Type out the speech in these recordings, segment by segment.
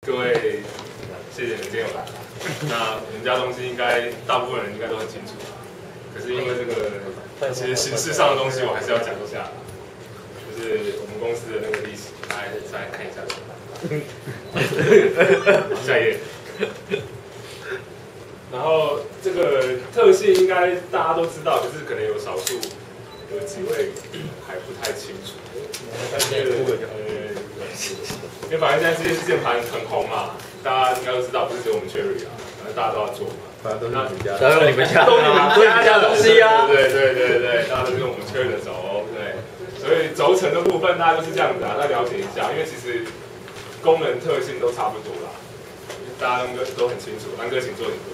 各位，谢谢你们今天有来。那我们家东西应该大部分人应该都很清楚，可是因为这个其实形式上的东西，我还是要讲一下，就是我们公司的那个历史，大家再看一下。下一页。然后这个特性应该大家都知道，可是可能有少数有几位还不太清楚。因为反正现在这些键盘很红嘛，大家应该都知道，不是只有我们 Cherry 啊，反正大家都要做嘛。反正都是你们家，都是你们家，都是你们家的东西啊。对，大家都是用我们 Cherry 的轴，对。所以轴承的部分大家就是这样子啊，大家了解一下，因为其实功能特性都差不多啦，大家都很清楚。安哥，请坐，请坐。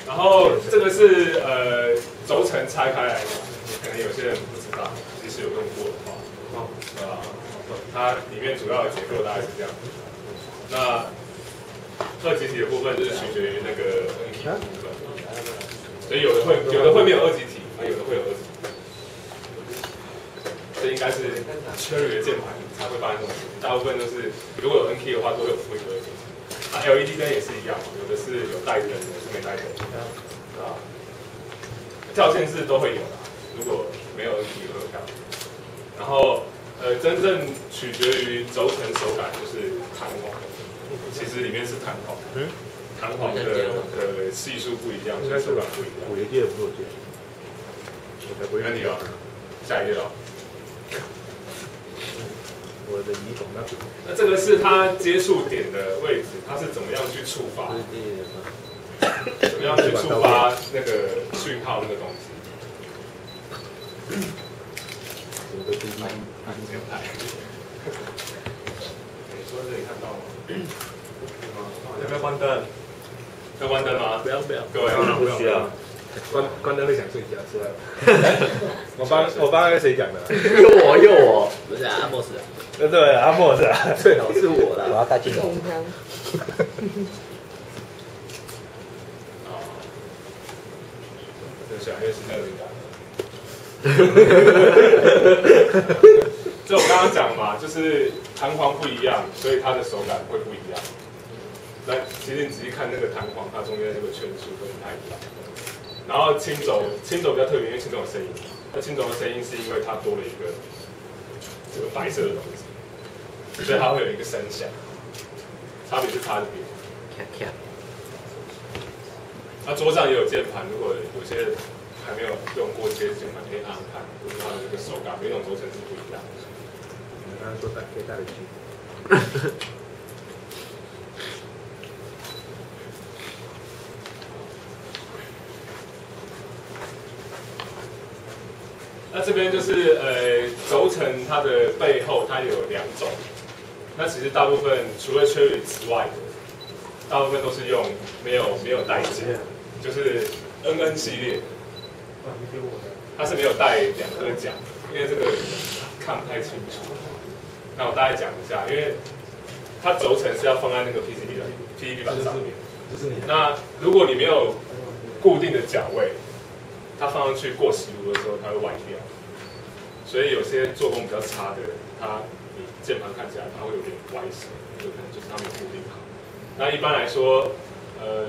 然后这个是轴承拆开来的，可能有些人不知道，即使有用过的话，它里面主要的结构大概是这样。那二极体的部分就是取决于那个 N key 部分，所以有的会没有二极体，有的会有二极体。这应该是 Cherry 的键盘才会发生这种事情，大部分都是如果有 N key 的话，都会有负一个二极体。那 LED 灯也是一样，有的是有带灯，有的是没带灯，啊，跳线式都会有啦。如果没有 N key 会有跳。然后真正取决于轴承手感就是弹簧，其实里面是弹簧，弹簧的系数不一样，所以手感不一样。五节不六节，没问题哦，下一页哦。我的移动那这个是它接触点的位置，它是怎么样去触发？怎么样去触发那个讯号那个东西？键盘。你说这里看到吗？要不要关灯？要关灯吗？不要，各位不需要。关灯会想睡觉，是吧？我帮那个谁讲的？又我，不是阿莫斯啊。对，阿莫是啊，最好是我啦。我要带镜头。这小月是那个这我刚刚讲嘛，就是弹簧不一样，所以它的手感会不一样。那其实你仔细看那个弹簧，它中间那个圈数都不太一样。然后轻轴比较特别，因为轻轴有声音。那轻轴的声音是因为它多了一个这个白色的东西，所以它会有一个声响。差别是差这边。那桌上也有键盘，如果有些还没有用过这些键盘，可以按按看，就是它的这个手感，每种轴承是不一样的。你刚刚说可以带回去。那这边就是轴承它的背后它有两种，那其实大部分除了 Cherry 之外的，大部分都是用没有带夹，就是 NN 系列，它是没有带两颗夹，因为这个看不太清楚。那我大概讲一下，因为它轴承是要放在那个 PCB 板上面，那如果你没有固定的夹位，它放上去过洗炉的时候，它会歪掉，所以有些做工比较差的，你键盘看起来它会有点歪斜，有可能就是它没固定好。那一般来说，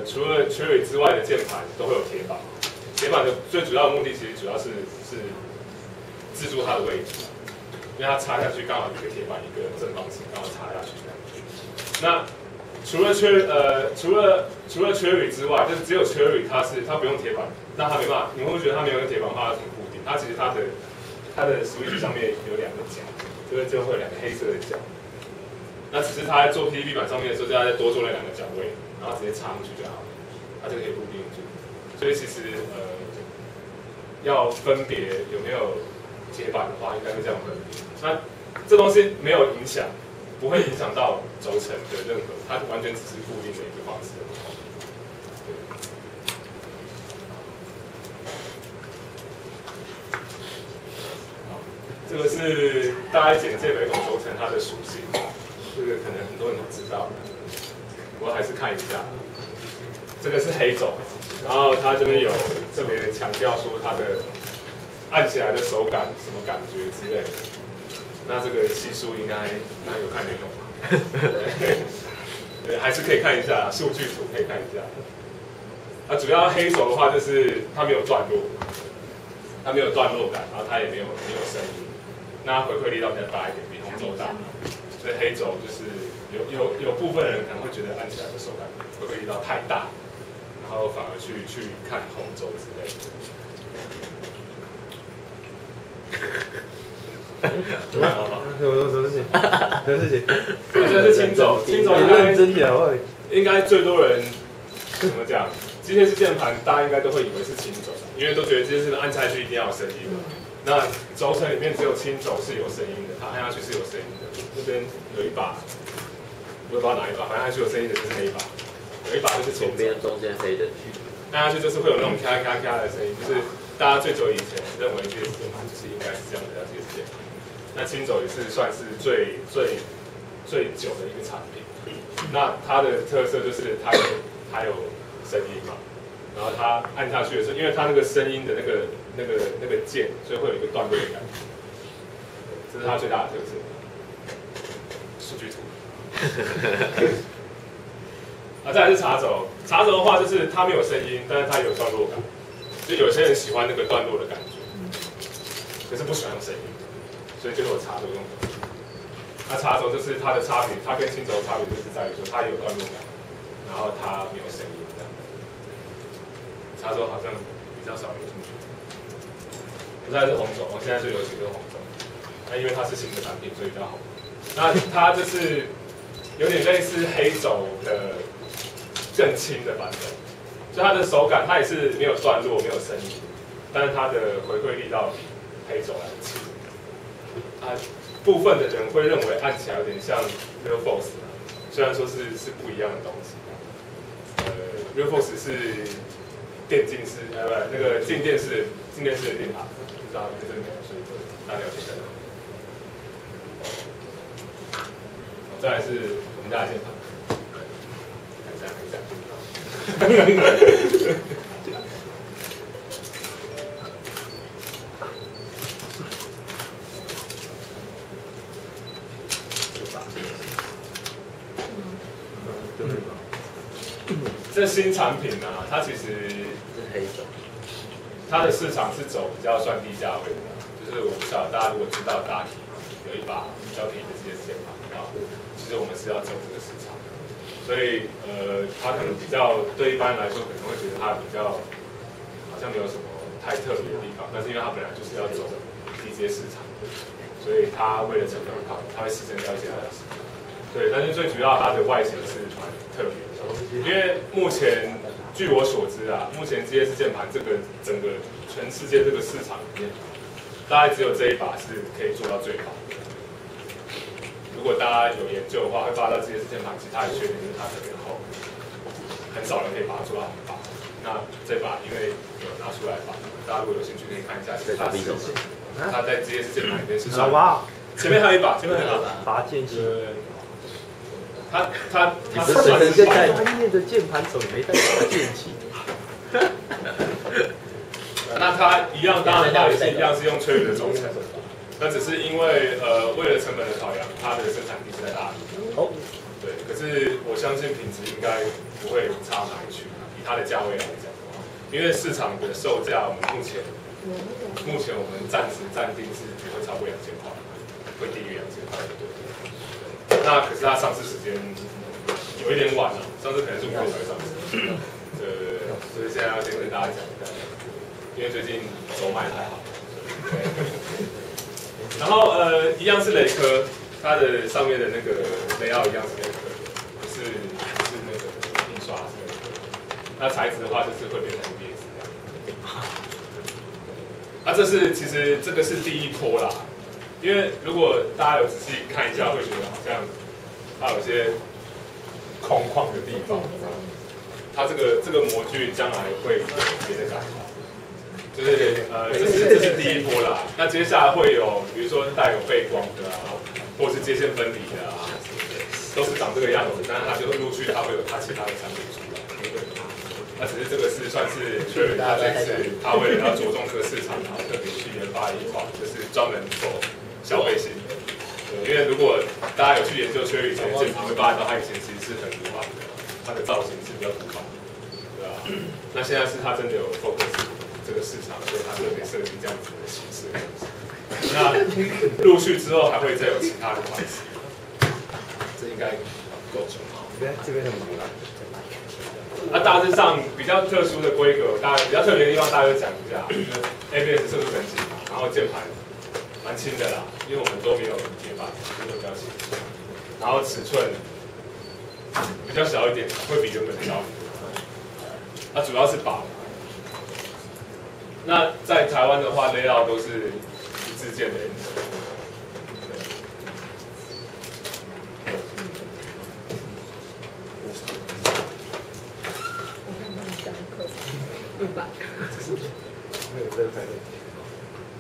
除了 Cherry 之外的键盘都会有铁板，铁板的最主要的目的其实主要是制住它的位置，因为它插下去刚好一个铁板一个正方形刚好插下去这样。那除了 Cherry 之外，就是只有 Cherry 它不用铁板，那它没办法，你会不会觉得它没有用铁板的话它怎么固定？它其实它的 switch 上面有两个夹，就会有两个黑色的夹。那只是它在做 PCB 板上面的时候，再多做那两个角位，然后直接插上去就好了，它就可以固定住。所以其实要分别有没有铁板的话，应该是这样分别。那这东西没有影响。不会影响到轴承的任何，它完全只是固定的一个方式。这个是大概简介每种轴承它的属性，这个可能很多人都知道，我还是看一下。这个是黑轴，然后它这边有特别强调说它的按起来的手感什么感觉之类的。那这个系数应该有看有用吧？对，还是可以看一下数据图，可以看一下。那主要黑轴的话，就是它没有段落，它没有段落感，然后它也没有声音，那回馈力道比较大一点，比红轴大。所以黑轴就是有部分人可能会觉得按起来的手感回馈力道太大，然后反而去看红轴之类的。什么事情？什么事情？这是轻轴，轻轴认真讲话。应该最多人怎么讲？机械式键盘大家应该都会以为是轻轴，因为都觉得机械式按下去一定要有声音嘛。那轴承里面只有轻轴是有声音的，它按下去是有声音的。这边有一把，我也不知道哪一把，反正按下去有声音的就是那一把。有一把就是轻轴，中间黑的，按下去就是会有那种咔咔咔的声音，就是大家最久以前认为机械式键盘就是应该是这样的叫机械式键盘。那轻轴也是算是最久的一个产品。那它的特色就是它有声音嘛，然后它按下去的时候，因为它那个声音的那个键，所以会有一个段落的感觉，这是它最大的特色。数据图。再来是茶轴，茶轴的话就是它没有声音，但是它有段落感，就有些人喜欢那个段落的感觉，可是不喜欢用声音，所以就有茶轴用的。那茶轴就是它的差别，它跟轻轴的差别就是在于说它有段落感，然后它没有声音这样。茶轴好像比较少有兴趣。再来是红轴，现在最流行的红轴，那因为它是新的产品，所以比较红。那它就是有点类似黑轴的更轻的版本，所以它的手感它也是没有段落、没有声音，但是它的回馈力道比黑轴来的轻。部分的人会认为按起来有点像 RealForce， 虽然说是不一样的东西。RealForce 是电竞式，那个静电式的电塔，不知道这个没有，所以大家了解一下。再来是我们家的键盘，看一下。这新产品啊，它其实是黑轴，它的市场是走比较算低价位的，就是我不知道大家如果知道大体有一把比较便宜的机械式键盘啊，其实我们是要走这个市场，所以它可能比较对一般人来说可能会觉得它比较好像没有什么太特别的地方，但是因为它本来就是要走低阶市场，所以它为了成本考虑，它会牺牲掉一些它的市场。对，但是最主要它的外形是蛮特别的，因为目前据我所知啊，目前机械式键盘这个整个全世界这个市场里面，大概只有这一把是可以做到最好的。如果大家有研究的话，会发现机械式键盘其他的缺点就是它特别厚，很少人可以把它做到很薄。那这把因为有拿出来吧，大家如果有兴趣可以看一下，其实它在机械式键盘里面是算。前面还有一把，前面还有一把拔剑器。它是专业的键盘手没带拔剑器。那它一样，当然它也是一样是用吹的轴承，那只是因为为了成本的考量，它的生产地是在大陆。哦，对，可是我相信品质应该不会差哪里去，以它的价位来讲的话，因为市场的售价，我们目前我们暂时暂定是不会超过2000块，会低于2000块对。那可是它上市时间有一点晚了，上市可能是5月才会上市。对，所以现在要先跟大家讲一下，因为最近手卖太好。然后一样是雷科，它的上面的那个雷奥一样是雷科，不是那个印刷是雷科。那材质的话就是会变成 ABS 这样。那其实这个是第一波啦。因为如果大家有仔细看一下，会觉得好像它有些空旷的地方，它这个模具将来会有别的改良，就是这是第一波啦。那接下来会有，比如说带有背光的啊，或是接线分离的啊，都是长这个样子，但是它就陆续它会有它其他的产品出来。那只是这个是算是确认它这次它为了要着重这个市场，然后特别去研发一款就是专门做消费型因为如果大家有去研究Cherry以前的键盘，会发现到它以前其实是很古板的，它的造型是比较古板的，对吧？那现在是它真的有 focus 这个市场，所以它特别设计这样子的形式。那陆续之后还会再有其他的款式，这应该够就好。这边很忙啊。那大致上比较特殊的规格，比较特别的地方，大家就讲一下，就是 ABS 色素等级，然后键盘蛮轻的啦，因为我们都没有铁板，所以比较轻。然后尺寸比较小一点，会比原本小。它主要是把。那在台湾的话，layout都是一致键的原则。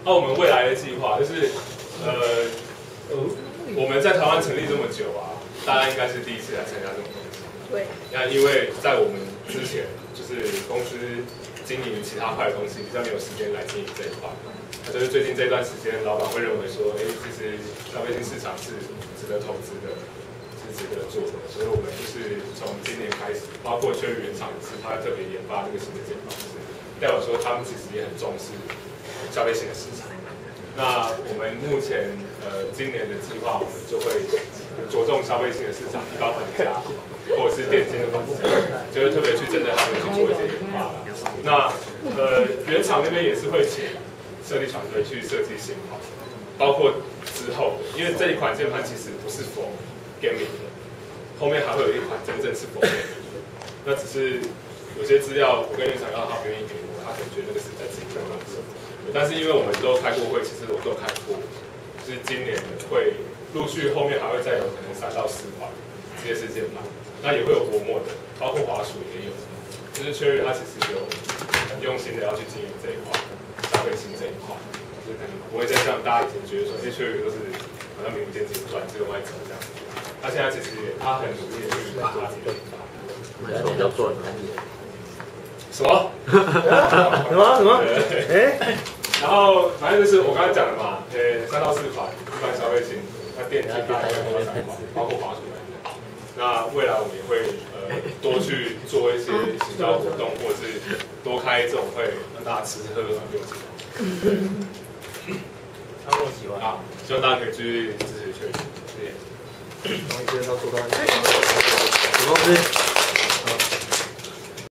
那我们未来的计划就是，我们在台湾成立这么久啊，大家应该是第一次来参加这种东西。对。那因为在我们之前，就是公司经营其他块的东西，比较没有时间来经营这一块。那就是最近这段时间，老板会认为说，其实消费性市场是值得投资的，是值得做的。所以我们就是从今年开始，包括Cherry原厂也是，他特别研发这个新的键盘，代表说他们其实也很重视消费性的市场。那我们目前今年的计划，我们就会着重消费性的市场，提高玩家或者是电竞的玩家，就会特别去针对他们去做一些研发。那原厂那边也是会请设计团队去设计型号，包括之后，因为这一款键盘其实不是 for gaming 的，后面还会有一款真正是 for gaming 的。那只是有些资料我跟原厂要他不愿意给我，他可能觉得那个是在自己的公司。但是因为我们都开过会，其实我都开过，就是今年会陆续后面还会再有可能3到4款职业式键盘，那也会有薄膜的，包括滑鼠也有。就是 Cherry 它其实有很用心的要去经营这一块，消费性这一块，就是可能不会再像大家以前觉得说，Cherry 都是好像名不见经传，只有卖走这样。他现在其实他很努力的去把他自己的研发。比较做很专业。什么？什么？然后反正就是我刚才讲的嘛，3到4款一般消费性，那电竞大概会3款，包括滑鼠来的。那未来我们也会多去做一些行销活动，或者是多开这种会，让大家吃吃喝喝用起来。他们喜欢啊，希望大家可以继续支持Cherry，谢谢。然后一直到做到，什么公司？